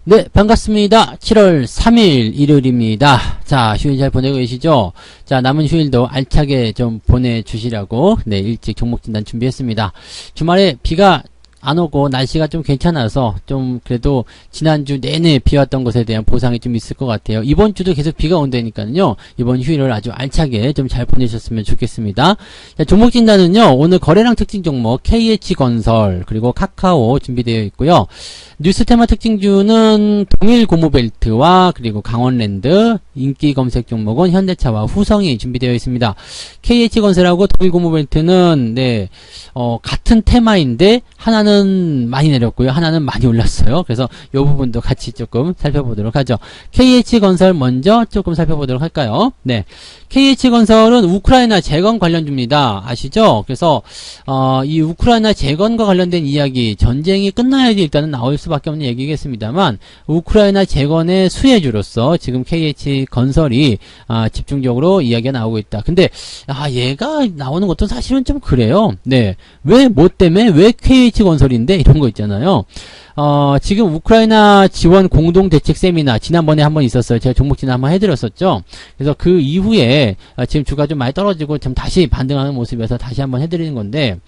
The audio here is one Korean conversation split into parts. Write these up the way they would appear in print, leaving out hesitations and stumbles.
네, 반갑습니다. 7월 3일 일요일입니다. 자, 휴일 잘 보내고 계시죠? 자, 남은 휴일도 알차게 좀 보내주시라고, 네, 일찍 종목 진단 준비했습니다. 주말에 비가 안 오고 날씨가 좀 괜찮아서 좀 그래도 지난주 내내 비 왔던 것에 대한 보상이 좀 있을 것 같아요. 이번 주도 계속 비가 온다니까요. 이번 휴일을 아주 알차게 좀 잘 보내셨으면 좋겠습니다. 자, 종목 진단은요. 오늘 거래량 특징 종목 KH건설 그리고 카카오 준비되어 있고요. 뉴스 테마 특징주는 동일 고무벨트와 그리고 강원랜드, 인기 검색 종목은 현대차와 후성이 준비되어 있습니다. KH건설하고 동일 고무벨트는 네, 같은 테마인데 하나는 많이 내렸고요. 하나는 많이 올랐어요. 그래서 이 부분도 같이 조금 살펴보도록 하죠. KH건설 먼저 조금 살펴보도록 할까요? 네. KH건설은 우크라이나 재건 관련주입니다. 아시죠? 그래서 이 우크라이나 재건과 관련된 이야기, 전쟁이 끝나야지 일단은 나올 수밖에 없는 얘기겠습니다만 우크라이나 재건의 수혜주로서 지금 KH건설이 집중적으로 이야기가 나오고 있다. 근데 얘가 나오는 것도 사실은 좀 그래요. 네. 왜 뭐 때문에 왜 KH건설인데 이런 거 있잖아요. 지금 우크라이나 지원 공동대책 세미나 지난번에 한번 있었어요. 제가 종목 진단 한번 해드렸었죠. 그래서 그 이후에 지금 주가 좀 많이 떨어지고 좀 다시 반등하는 모습에서 다시 한번 해드리는 건데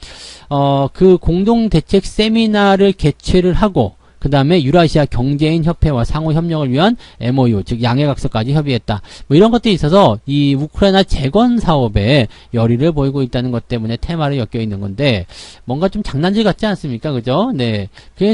그 공동대책 세미나를 개최를 하고 그 다음에 유라시아 경제인 협회와 상호 협력을 위한 MOU, 즉 양해각서까지 협의했다. 뭐 이런 것들이 있어서 이 우크라이나 재건 사업에 열의를 보이고 있다는 것 때문에 테마를 엮여 있는 건데 뭔가 좀 장난질 같지 않습니까? 그죠? 네.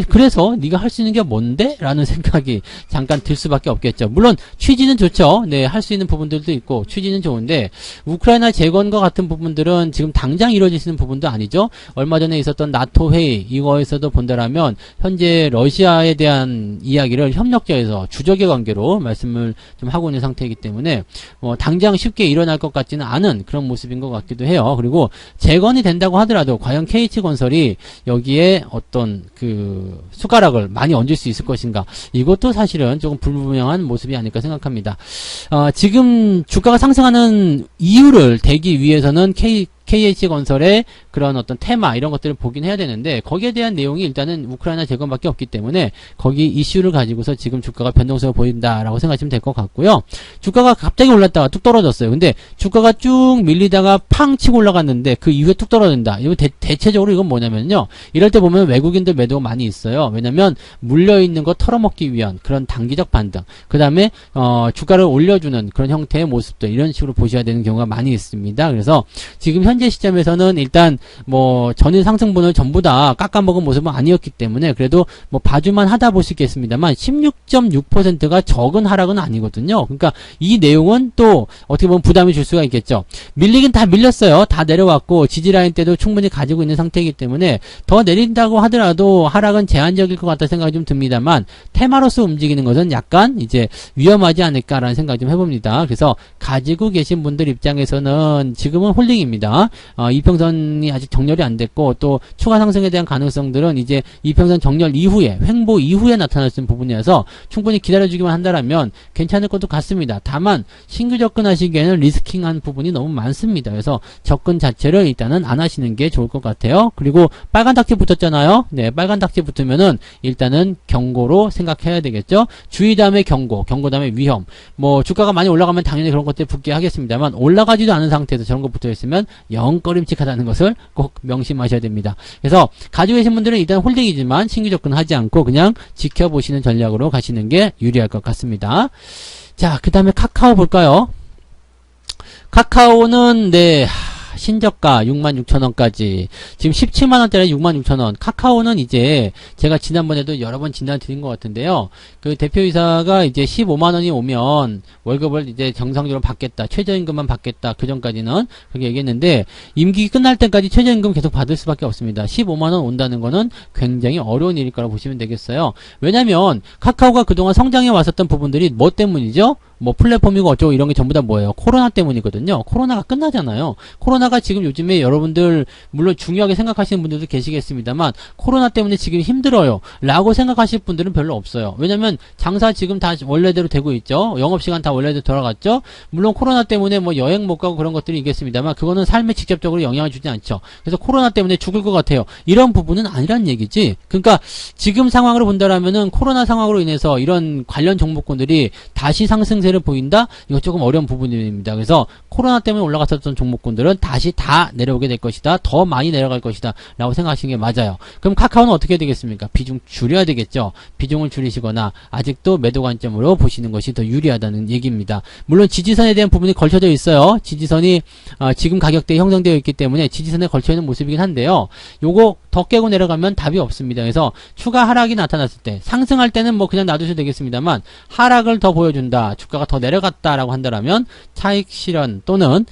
그래서 네가 할 수 있는 게 뭔데? 라는 생각이 잠깐 들 수밖에 없겠죠. 물론 취지는 좋죠. 네, 할 수 있는 부분들도 있고 취지는 좋은데 우크라이나 재건과 같은 부분들은 지금 당장 이루어지는 부분도 아니죠. 얼마 전에 있었던 나토 회의 이거에서도 본다라면 현재 러시아에 대한 이야기를 협력자에서 주적의 관계로 말씀을 좀 하고 있는 상태이기 때문에 당장 쉽게 일어날 것 같지는 않은 그런 모습인 것 같기도 해요. 그리고 재건이 된다고 하더라도 과연 KH건설이 여기에 어떤 그 숟가락을 많이 얹을 수 있을 것인가, 이것도 사실은 조금 불분명한 모습이 아닐까 생각합니다. 지금 주가가 상승하는 이유를 대기 위해서는 KH건설의 그런 어떤 테마 이런 것들을 보긴 해야 되는데 거기에 대한 내용이 일단은 우크라이나 재건밖에 없기 때문에 거기 이슈를 가지고서 지금 주가가 변동성을 보인다라고 생각하시면 될 것 같고요. 주가가 갑자기 올랐다가 뚝 떨어졌어요. 근데 주가가 쭉 밀리다가 팡 치고 올라갔는데 그 이후에 뚝 떨어진다. 이거 대체적으로 이건 뭐냐면요. 이럴 때 보면 외국인들 매도가 많이 있어요. 왜냐면 물려있는 거 털어먹기 위한 그런 단기적 반등. 그 다음에 주가를 올려주는 그런 형태의 모습들 이런 식으로 보셔야 되는 경우가 많이 있습니다. 그래서 지금 현재 시점에서는 일단 전일 상승분을 전부 다 깎아먹은 모습은 아니었기 때문에 그래도 봐주만 하다 보시겠습니다만 16.6%가 적은 하락은 아니거든요. 그러니까 이 내용은 또 어떻게 보면 부담이 줄 수가 있겠죠. 밀리긴 다 밀렸어요. 다 내려왔고 지지라인 때도 충분히 가지고 있는 상태이기 때문에 더 내린다고 하더라도 하락은 제한적일 것 같다 생각이 좀 듭니다만 테마로서 움직이는 것은 약간 이제 위험하지 않을까라는 생각이 좀 해봅니다. 그래서 가지고 계신 분들 입장에서는 지금은 홀딩입니다. 이평선이 아직 정렬이 안 됐고 또 추가 상승에 대한 가능성들은 이제 이평선 정렬 이후에 횡보 이후에 나타날 수 있는 부분이어서 충분히 기다려주기만 한다라면 괜찮을 것도 같습니다. 다만 신규 접근하시기에는 리스킹한 부분이 너무 많습니다. 그래서 접근 자체를 일단은 안 하시는 게 좋을 것 같아요. 그리고 빨간 닥지 붙었잖아요. 네, 빨간 닥지 붙으면은 일단은 경고로 생각해야 되겠죠. 주의 다음에 경고 다음에 위험. 주가가 많이 올라가면 당연히 그런 것들 붙게 하겠습니다만 올라가지도 않은 상태에서 저런 거 붙어 있으면 영 꺼림칙하다는 것을 꼭 명심하셔야 됩니다. 그래서 가지고 계신 분들은 일단 홀딩이지만 신규 접근하지 않고 그냥 지켜보시는 전략으로 가시는 게 유리할 것 같습니다. 자, 그 다음에 카카오 볼까요? 카카오는 네, 신저가 66,000원까지 지금 17만원짜리 66,000원. 카카오는 이제 제가 지난번에도 여러 번 진단 드린 것 같은데요. 그 대표이사가 이제 15만원이 오면 월급을 이제 정상적으로 받겠다. 최저임금만 받겠다. 그 전까지는 그렇게 얘기했는데 임기 끝날 때까지 최저임금 계속 받을 수밖에 없습니다. 15만원 온다는 거는 굉장히 어려운 일일 거라고 보시면 되겠어요. 왜냐면 카카오가 그동안 성장해 왔었던 부분들이 뭐 때문이죠? 플랫폼이고 어쩌고 이런 게 전부 다 뭐예요? 코로나 때문이거든요. 코로나가 끝나잖아요. 코로나가 하나가 지금 요즘에 여러분들 물론 중요하게 생각하시는 분들도 계시겠습니다만 코로나 때문에 지금 힘들어요 라고 생각하실 분들은 별로 없어요. 왜냐면 장사 지금 다 원래대로 되고 있죠. 영업시간 다 원래대로 돌아갔죠. 물론 코로나 때문에 뭐 여행 못 가고 그런 것들이 있겠습니다만 그거는 삶에 직접적으로 영향을 주지 않죠. 그래서 코로나 때문에 죽을 것 같아요. 이런 부분은 아니란 얘기지. 그러니까 지금 상황으로 본다라면은 코로나 상황으로 인해서 이런 관련 종목군들이 다시 상승세를 보인다? 이거 조금 어려운 부분입니다. 그래서 코로나 때문에 올라갔었던 종목군들은 다시 다 내려오게 될 것이다. 더 많이 내려갈 것이다. 라고 생각하시는 게 맞아요. 그럼 카카오는 어떻게 되겠습니까? 비중 줄여야 되겠죠. 비중을 줄이시거나 아직도 매도 관점으로 보시는 것이 더 유리하다는 얘기입니다. 물론 지지선에 대한 부분이 걸쳐져 있어요. 지지선이 지금 가격대에 형성되어 있기 때문에 지지선에 걸쳐 있는 모습이긴 한데요. 요거 더 깨고 내려가면 답이 없습니다. 그래서 추가 하락이 나타났을 때 상승할 때는 뭐 그냥 놔두셔도 되겠습니다만 하락을 더 보여준다. 주가가 더 내려갔다라고 한다면 차익 실현 또는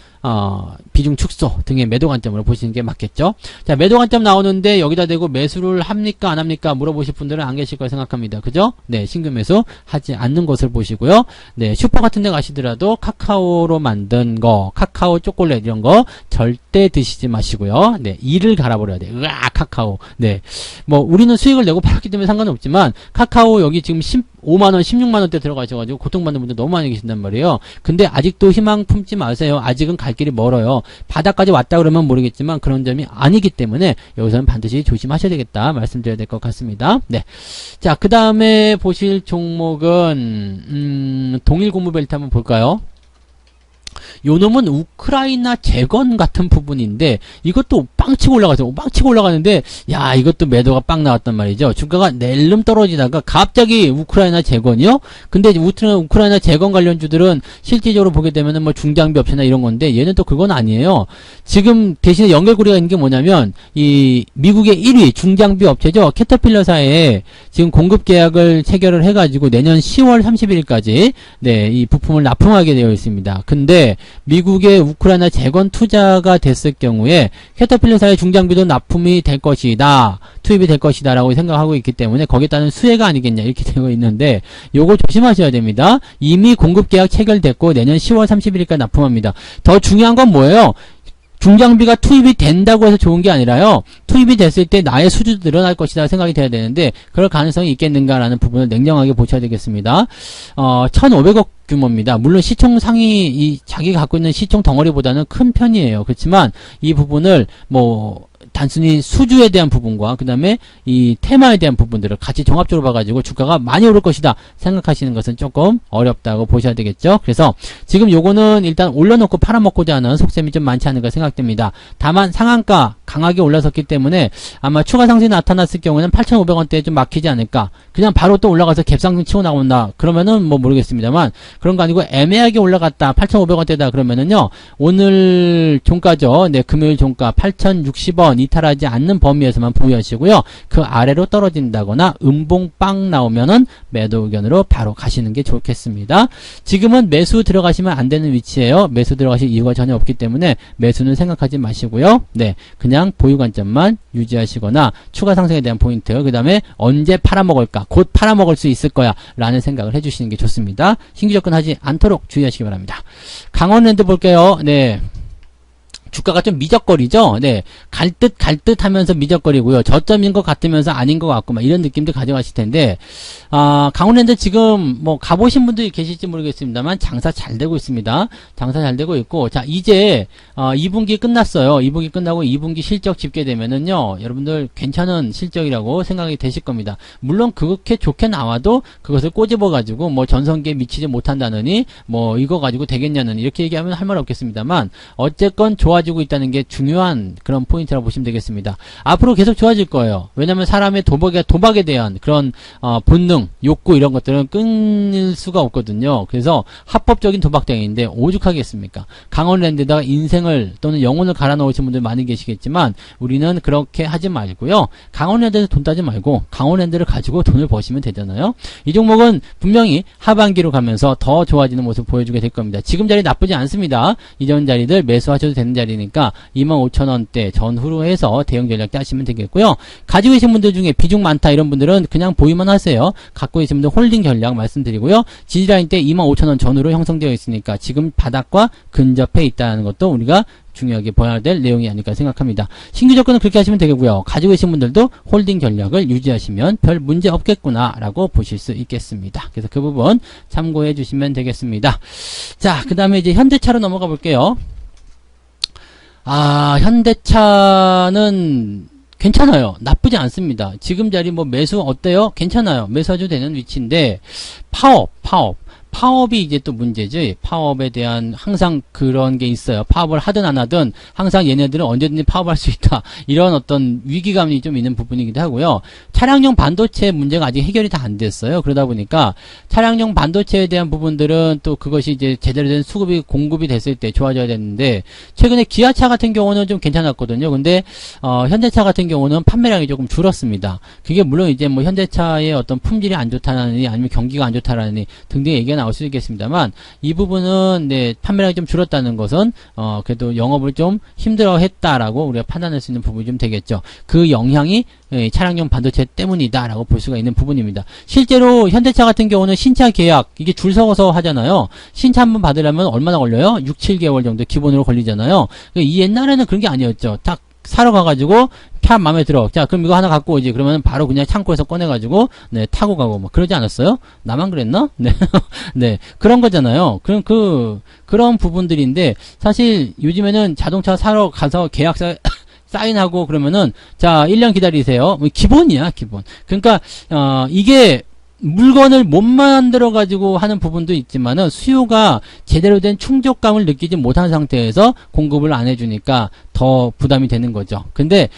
비중 축소 등의 매도 관점으로 보시는 게 맞겠죠. 자, 매도 관점 나오는데 여기다 대고 매수를 합니까 안 합니까 물어보실 분들은 안 계실 거라 생각합니다. 그죠? 네, 신규 매수 하지 않는 것을 보시고요. 네, 슈퍼 같은 데 가시더라도 카카오로 만든 거, 카카오 초콜릿 이런 거 절대 드시지 마시고요. 네, 이를 갈아버려야 돼. 으악, 카카오. 네, 뭐 우리는 수익을 내고 팔았기 때문에 상관은 없지만 카카오 여기 지금 15만원, 16만원대 들어가셔가지고 고통받는 분들 너무 많이 계신단 말이에요. 근데 아직도 희망 품지 마세요. 아직은 갈 길이 멀어요. 바닥까지 왔다 그러면 모르겠지만 그런 점이 아니기 때문에 여기서는 반드시 조심하셔야 되겠다 말씀드려야 될 것 같습니다. 네. 자, 그 다음에 보실 종목은 동일 고무벨트 한번 볼까요? 요 놈은 우크라이나 재건 같은 부분인데 이것도 빵치고 올라가죠. 빵치고 올라가는데 야, 이것도 매도가 빵 나왔단 말이죠. 주가가 낼름 떨어지다가 갑자기 우크라이나 재건이요? 근데 우크라이나 재건 관련주들은 실질적으로 보게 되면은 뭐 중장비 업체나 이런 건데 얘는 또 그건 아니에요. 지금 대신에 연결고리가 있는 게 뭐냐면 이 미국의 1위 중장비 업체죠. 캐터필러사에 지금 공급 계약을 체결을 해가지고 내년 10월 31일까지 네, 이 부품을 납품하게 되어 있습니다. 근데 미국의 우크라이나 재건 투자가 됐을 경우에 캐터필러사의 중장비도 납품이 될 것이다. 투입이 될 것이다 라고 생각하고 있기 때문에 거기에 따른 수혜가 아니겠냐 이렇게 되고 있는데 요거 조심하셔야 됩니다. 이미 공급 계약 체결됐고 내년 10월 31일까지 납품합니다. 더 중요한 건 뭐예요? 중장비가 투입이 된다고 해서 좋은 게 아니라요. 투입이 됐을 때 나의 수주도 늘어날 것이다 생각이 돼야 되는데 그럴 가능성이 있겠는가라는 부분을 냉정하게 보셔야 되겠습니다. 1,500억 규모입니다. 물론 시총 상위 자기가 갖고 있는 시총 덩어리보다는 큰 편이에요. 그렇지만 이 부분을 뭐 단순히 수주에 대한 부분과 그 다음에 이 테마에 대한 부분들을 같이 종합적으로 봐가지고 주가가 많이 오를 것이다 생각하시는 것은 조금 어렵다고 보셔야 되겠죠. 그래서 지금 요거는 일단 올려놓고 팔아먹고자 하는 속셈이 좀 많지 않을까 생각됩니다. 다만 상한가 강하게 올라섰기 때문에 아마 추가 상승이 나타났을 경우에는 8,500원대에 좀 막히지 않을까. 그냥 바로 또 올라가서 갭상승 치고 나온다 그러면은 뭐 모르겠습니다만 그런 거 아니고 애매하게 올라갔다 8,500원대다 그러면은요 오늘 종가죠. 네, 금요일 종가 8,060원 이탈하지 않는 범위에서만 보유하시고요. 그 아래로 떨어진다거나 음봉빵 나오면은 매도 의견으로 바로 가시는 게 좋겠습니다. 지금은 매수 들어가시면 안 되는 위치예요. 매수 들어가실 이유가 전혀 없기 때문에 매수는 생각하지 마시고요. 네, 그냥 보유 관점만 유지하시거나 추가 상승에 대한 포인트, 그 다음에 언제 팔아먹을까, 곧 팔아먹을 수 있을 거야 라는 생각을 해주시는 게 좋습니다. 신규 접근하지 않도록 주의하시기 바랍니다. 강원랜드 볼게요. 네, 주가가 좀 미적거리죠. 네, 갈 듯 하면서 미적거리고요. 저점인 것 같으면서 아닌 것 같고 막 이런 느낌도 가져가실 텐데 강원랜드 지금 뭐 가보신 분들이 계실지 모르겠습니다만 장사 잘 되고 있습니다. 장사 잘 되고 있고 자 이제 2분기 끝났어요. 2분기 끝나고 2분기 실적 집계되면은요 여러분들 괜찮은 실적이라고 생각이 되실 겁니다. 물론 그렇게 좋게 나와도 그것을 꼬집어 가지고 뭐 전성기에 미치지 못한다느니 뭐 이거 가지고 되겠냐는 이렇게 얘기하면 할 말 없겠습니다만 어쨌건 좋아지고 있다는 게 중요한 그런 포인트라고 보시면 되겠습니다. 앞으로 계속 좋아질 거예요. 왜냐하면 사람의 도박에 대한 그런 본능, 욕구 이런 것들은 끊을 수가 없거든요. 그래서 합법적인 도박장인데 오죽하겠습니까? 강원랜드에다가 인생을 또는 영혼을 갈아 넣으신 분들 많이 계시겠지만 우리는 그렇게 하지 말고요. 강원랜드에서 돈 따지 말고 강원랜드를 가지고 돈을 버시면 되잖아요. 이 종목은 분명히 하반기로 가면서 더 좋아지는 모습 보여주게 될 겁니다. 지금 자리 나쁘지 않습니다. 이전 자리들 매수하셔도 되는 자리 정도까지니까 25,000원대 전후로 해서 대응 전략 짜시면 되겠고요. 가지고 계신 분들 중에 비중 많다 이런 분들은 그냥 보유만 하세요. 갖고 계신 분들 홀딩 전략 말씀드리고요. 지지라인 때 25,000원 전후로 형성되어 있으니까 지금 바닥과 근접해 있다는 것도 우리가 중요하게 봐야 될 내용이 아닐까 생각합니다. 신규 접근은 그렇게 하시면 되겠고요. 가지고 계신 분들도 홀딩 전략을 유지하시면 별 문제 없겠구나 라고 보실 수 있겠습니다. 그래서 그 부분 참고해 주시면 되겠습니다. 자, 그 다음에 이제 현대차로 넘어가 볼게요. 현대차는 괜찮아요. 나쁘지 않습니다. 지금 자리 뭐 매수 어때요? 괜찮아요. 매수해도 되는 위치인데 파업이 이제 또 문제지. 파업에 대한 항상 그런 게 있어요. 파업을 하든 안 하든 항상 얘네들은 언제든지 파업할 수 있다. 이런 어떤 위기감이 좀 있는 부분이기도 하고요. 차량용 반도체 문제가 아직 해결이 다 안 됐어요. 그러다 보니까 차량용 반도체에 대한 부분들은 또 그것이 이제 제대로 된 수급이 공급이 됐을 때 좋아져야 되는데 최근에 기아차 같은 경우는 좀 괜찮았거든요. 근데 현대차 같은 경우는 판매량이 조금 줄었습니다. 그게 물론 이제 뭐 현대차의 어떤 품질이 안 좋다라느니 아니면 경기가 안 좋다라느니 등등 얘기가 나올 수 있겠습니다만 이 부분은 네, 판매량이 좀 줄었다는 것은 그래도 영업을 좀 힘들어했다라고 우리가 판단할 수 있는 부분이 좀 되겠죠. 그 영향이 차량용 반도체 때문이다라고 볼 수가 있는 부분입니다. 실제로 현대차 같은 경우는 신차 계약 이게 줄 서서 하잖아요. 신차 한번 받으려면 얼마나 걸려요? 6, 7개월 정도 기본으로 걸리잖아요. 이 옛날에는 그런 게 아니었죠. 딱 사러 가가지고 차 마음에 들어. 자, 그럼 이거 하나 갖고 오지. 그러면 바로 그냥 창고에서 꺼내가지고, 네, 타고 가고, 뭐, 그러지 않았어요? 나만 그랬나? 네. 네. 그런 거잖아요. 그런 부분들인데, 사실 요즘에는 자동차 사러 가서 계약서 사인하고 그러면은, 자, 1년 기다리세요. 기본이야, 기본. 그러니까, 이게, 물건을 못 만들어 가지고 하는 부분도 있지만은 수요가 제대로 된 충족감을 느끼지 못한 상태에서 공급을 안 해주니까 더 부담이 되는 거죠. 근데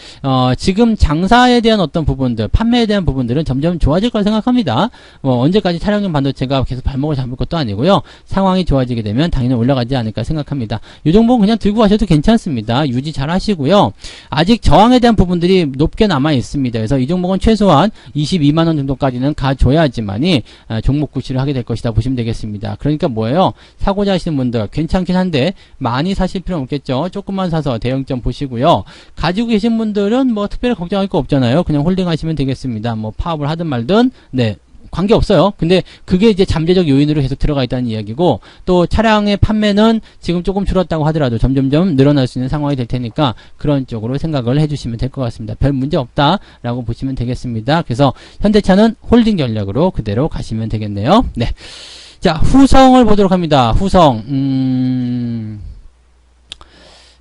지금 장사에 대한 어떤 부분들, 판매에 대한 부분들은 점점 좋아질 거라 생각합니다. 언제까지 차량용 반도체가 계속 발목을 잡을 것도 아니고요. 상황이 좋아지게 되면 당연히 올라가지 않을까 생각합니다. 이 정도는 그냥 들고 가셔도 괜찮습니다. 유지 잘 하시고요. 아직 저항에 대한 부분들이 높게 남아 있습니다. 그래서 이 종목은 최소한 22만원 정도까지는 가줘야지만이 종목 구실을 하게 될 것이다 보시면 되겠습니다. 그러니까 뭐예요? 사고자 하시는 분들 괜찮긴 한데 많이 사실 필요는 없겠죠. 조금만 사서 대형점 보시고요. 가지고 계신 분들은 뭐 특별히 걱정할 거 없잖아요. 그냥 홀딩 하시면 되겠습니다. 뭐 파업을 하든 말든 네. 관계없어요. 근데 그게 이제 잠재적 요인으로 계속 들어가 있다는 이야기고 또 차량의 판매는 지금 조금 줄었다고 하더라도 점점점 늘어날 수 있는 상황이 될 테니까 그런 쪽으로 생각을 해주시면 될 것 같습니다. 별 문제 없다라고 보시면 되겠습니다. 그래서 현대차는 홀딩 전략으로 그대로 가시면 되겠네요. 네. 자, 후성을 보도록 합니다. 후성,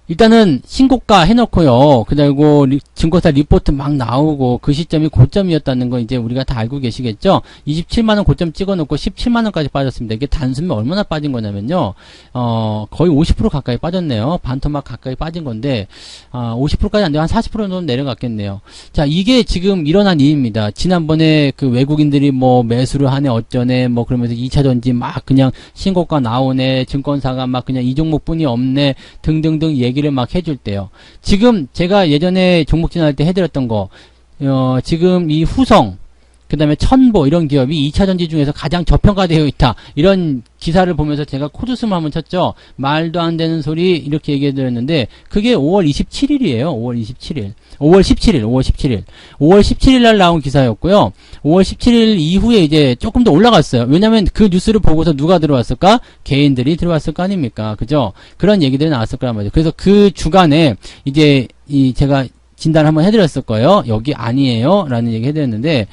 일단은 신고가 해놓고요. 그리고 증권사 리포트 막 나오고 그 시점이 고점이었다는 거 이제 우리가 다 알고 계시겠죠. 27만원 고점 찍어놓고 17만원까지 빠졌습니다. 이게 단숨에 얼마나 빠진 거냐면요. 거의 50% 가까이 빠졌네요. 반토막 가까이 빠진 건데 50%까지 안 되고 한 40% 정도는 내려갔겠네요. 자, 이게 지금 일어난 일입니다. 지난번에 그 외국인들이 뭐 매수를 하네 어쩌네 뭐 그러면서 2차전지 막 그냥 신고가 나오네 증권사가 막 그냥 이 종목뿐이 없네 등등등 얘기를 막 해줄 때요. 지금 제가 예전에 종목 진행할 때 해드렸던 거, 지금 이 후성, 그 다음에 천보 이런 기업이 2차전지 중에서 가장 저평가되어 있다. 이런 기사를 보면서 제가 코드숨 한번 쳤죠. 말도 안 되는 소리 이렇게 얘기해드렸는데 그게 5월 27일이에요. 5월 27일. 5월 17일 날 나온 기사였고요. 5월 17일 이후에 이제 조금 더 올라갔어요. 왜냐면 그 뉴스를 보고서 누가 들어왔을까? 개인들이 들어왔을 거 아닙니까? 그죠? 그런 얘기들이 나왔을 거란 말이죠. 그래서 그 주간에 이제 제가 진단을 한번 해드렸을 거예요. 여기 아니에요. 라는 얘기 해드렸는데,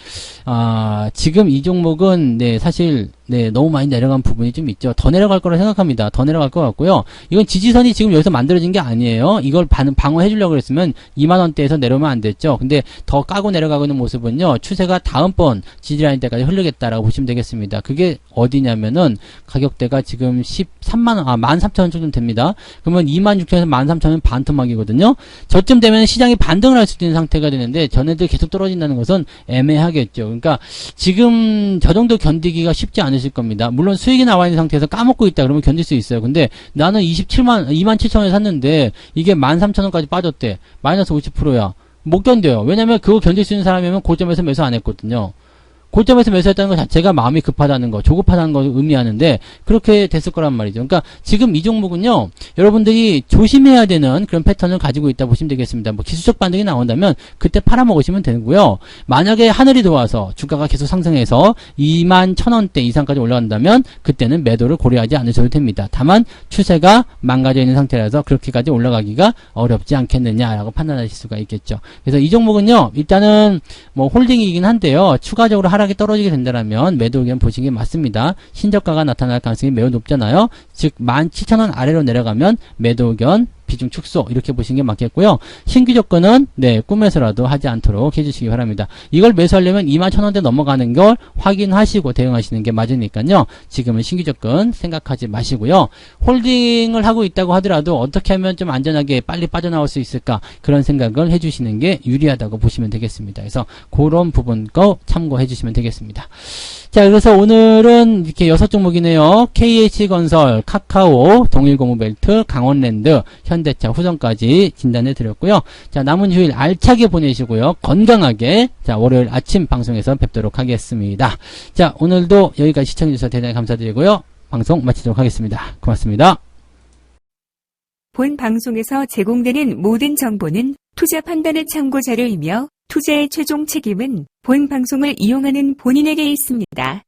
지금 이 종목은, 네, 사실, 네, 너무 많이 내려간 부분이 좀 있죠. 더 내려갈 거라 생각합니다. 더 내려갈 것 같고요. 이건 지지선이 지금 여기서 만들어진 게 아니에요. 이걸 방어해 주려고 그랬으면 2만원대에서 내려오면 안 됐죠. 근데 더 까고 내려가고 있는 모습은요, 추세가 다음번 지지라인 때까지 흐르겠다라고 보시면 되겠습니다. 그게 어디냐면은, 가격대가 지금 13만원, 13,000원 정도 됩니다. 그러면 26,000원에서 13,000원 반토막이거든요. 저쯤 되면 시장이 반등을 할 수 있는 상태가 되는데, 전에들 계속 떨어진다는 것은 애매하겠죠. 그러니까, 지금 저 정도 견디기가 쉽지 않으실 겁니다. 물론 수익이 나와 있는 상태에서 까먹고 있다 그러면 견딜 수 있어요. 근데 나는 27,000원에 샀는데 이게 13,000원까지 빠졌대. 마이너스 50%야. 못 견뎌요. 왜냐면 그거 견딜 수 있는 사람이면 고점에서 매수 안 했거든요. 고점에서 매수했다는 것 자체가 마음이 급하다는 거, 조급하다는 걸 의미하는데 그렇게 됐을 거란 말이죠. 그러니까 지금 이 종목은요, 여러분들이 조심해야 되는 그런 패턴을 가지고 있다 보시면 되겠습니다. 뭐 기술적 반등이 나온다면 그때 팔아먹으시면 되고요. 만약에 하늘이 도와서 주가가 계속 상승해서 21,000원대 이상까지 올라간다면 그때는 매도를 고려하지 않으셔도 됩니다. 다만 추세가 망가져 있는 상태라서 그렇게까지 올라가기가 어렵지 않겠느냐라고 판단하실 수가 있겠죠. 그래서 이 종목은요, 일단은 뭐 홀딩이긴 한데요, 추가적으로 하락이 떨어지게 된다면 매도 의견 보시는 게 맞습니다. 신저가가 나타날 가능성이 매우 높잖아요. 즉 17,000원 아래로 내려가면 매도 의견 비중 축소 이렇게 보시는 게 맞겠고요. 신규 조건은 꿈에서라도 하지 않도록 해주시기 바랍니다. 이걸 매수하려면 21,000원대 넘어가는 걸 확인하시고 대응하시는 게 맞으니까요. 지금은 신규 조건 생각하지 마시고요. 홀딩을 하고 있다고 하더라도 어떻게 하면 좀 안전하게 빨리 빠져나올 수 있을까, 그런 생각을 해주시는 게 유리하다고 보시면 되겠습니다. 그래서 그런 부분 거 참고해 주시면 되겠습니다. 자, 그래서 오늘은 이렇게 6종목이네요. KH건설, 카카오, 동일고무벨트, 강원랜드, 현대차, 후성까지 진단해 드렸고요. 자, 남은 휴일 알차게 보내시고요. 건강하게, 자, 월요일 아침 방송에서 뵙도록 하겠습니다. 자, 오늘도 여기까지 시청해 주셔서 대단히 감사드리고요. 방송 마치도록 하겠습니다. 고맙습니다. 본 방송에서 제공되는 모든 정보는 투자 판단의 참고 자료이며 투자의 최종 책임은 본 방송을 이용하는 본인에게 있습니다.